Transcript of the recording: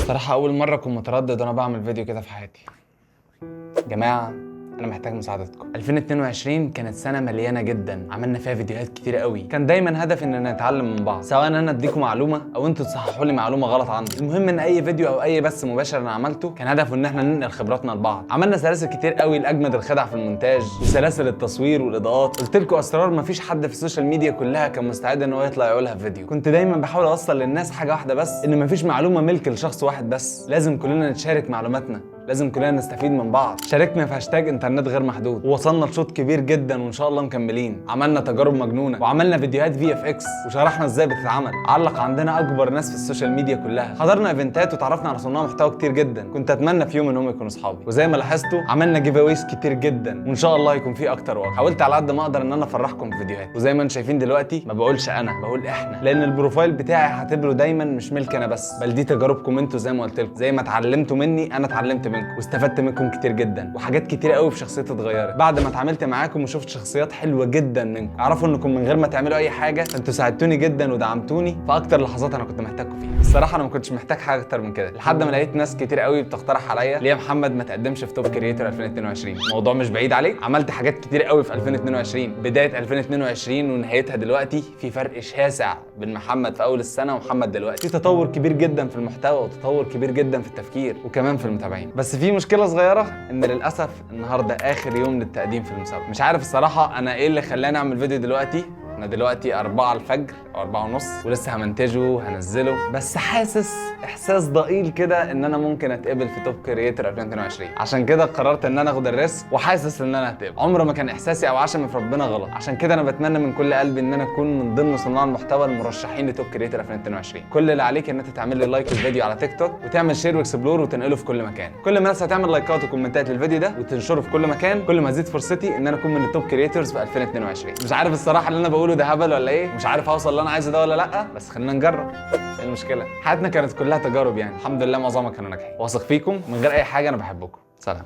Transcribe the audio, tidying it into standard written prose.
الصراحة أول مرة أكون متردد وأنا بعمل فيديو كده في حياتي. جماعة أنا محتاج مساعدتكم. 2022 كانت سنة مليانة جدا، عملنا فيها فيديوهات كتير قوي، كان دايما هدف إننا نتعلم من بعض، سواء أنا أديكم معلومة أو أنتوا تصححوا لي معلومة غلط عندي. المهم إن أي فيديو أو أي بث مباشر أنا عملته كان هدفه إن إحنا ننقل خبراتنا لبعض. عملنا سلاسل كتير قوي لأجمد الخدع في المونتاج وسلاسل التصوير والإضاءات. قلت لكم أسرار مفيش حد في السوشيال ميديا كلها كان مستعد إن هو يطلع يقولها في فيديو. كنت دايما بحاول أوصل للناس حاجة واحدة بس، إن مفيش معلومة ملك لشخص واحد بس، لازم كلنا نتشارك معلوماتنا، لازم كلنا نستفيد من بعض. شاركنا في هاشتاج انترنت غير محدود ووصلنا لشوط كبير جدا وان شاء الله مكملين. عملنا تجارب مجنونه وعملنا فيديوهات VFX وشرحنا ازاي بتتعمل. علق عندنا اكبر ناس في السوشيال ميديا كلها، حضرنا ايفنتات وتعرفنا على صناع محتوى كتير جدا كنت اتمنى في يوم انهم يكونوا اصحابي. وزي ما لاحظتوا عملنا جيف اويز كتير جدا وان شاء الله يكون في اكتر واكتر. حاولت على قد ما اقدر ان انا افرحكم في فيديوهات، وزي ما انتم شايفين دلوقتي ما بقولش انا، بقول احنا، لان البروفايل بتاعي هعتبره دايما مش ملك انا بس، بل دي تجاربكم انتوا. زي ما قلت لكم، زي ما اتعلمتوا مني انا اتعلمت منكم واستفدت منكم كتير جدا، وحاجات كتير قوي في شخصيتي اتغيرت بعد ما اتعاملت معاكم وشفت شخصيات حلوه جدا منكم. اعرفوا انكم من غير ما تعملوا اي حاجه انتوا ساعدتوني جدا ودعمتوني في اكتر لحظات انا كنت محتاجكم فيها. الصراحه انا ما كنتش محتاج حاجه اكتر من كده، لحد ما لقيت ناس كتير قوي بتقترح عليا ليه يا محمد ما تقدمش في توب كرييتور 2022. الموضوع مش بعيد عليك، عملت حاجات كتير قوي في 2022، بدايه 2022 ونهايتها دلوقتي في فرق شاسع بين محمد في اول السنه ومحمد دلوقتي. في تطور كبير جدا في المحتوى وتطور كبير جدا في التفكير وكمان في المتابعين. بس في مشكله صغيره، ان للاسف النهارده اخر يوم للتقديم في المسابقه. مش عارف الصراحه انا ايه اللي خلاني اعمل فيديو دلوقتي. انا دلوقتي 4 الفجر او 4 ونص ولسه همنتجه وهنزله، بس حاسس احساس ضئيل كده ان انا ممكن اتقبل في توب كرييتور 2022. عشان كده قررت ان انا اخد الريسك وحاسس ان انا هتقبل. عمره ما كان احساسي او عشمي في ربنا غلط، عشان كده انا بتمنى من كل قلبي ان انا اكون من ضمن صناع المحتوى المرشحين لتوب كرييتور 2022. كل اللي عليك ان انت تعمل لي لايك للفيديو على تيك توك وتعمل شير واكسبلور وتنقله في كل مكان. كل ما الناس هتعمل لايكات وكومنتات للفيديو ده وتنشره في كل مكان، كل ما زيد فرصتي ان انا اكون من التوب كرييتورز في 2022. مش عارف الصراحه اللي انا بقوله ده هبل ولا ايه، مش عارف اوصل اللي انا عايزه ده ولا لا، بس خلينا نجرب. ايه المشكله؟ حياتنا كانت كلها تجارب يعني، الحمد لله معظمها كانوا ناجحين. واثق فيكم من غير اي حاجه، انا بحبكم. سلام.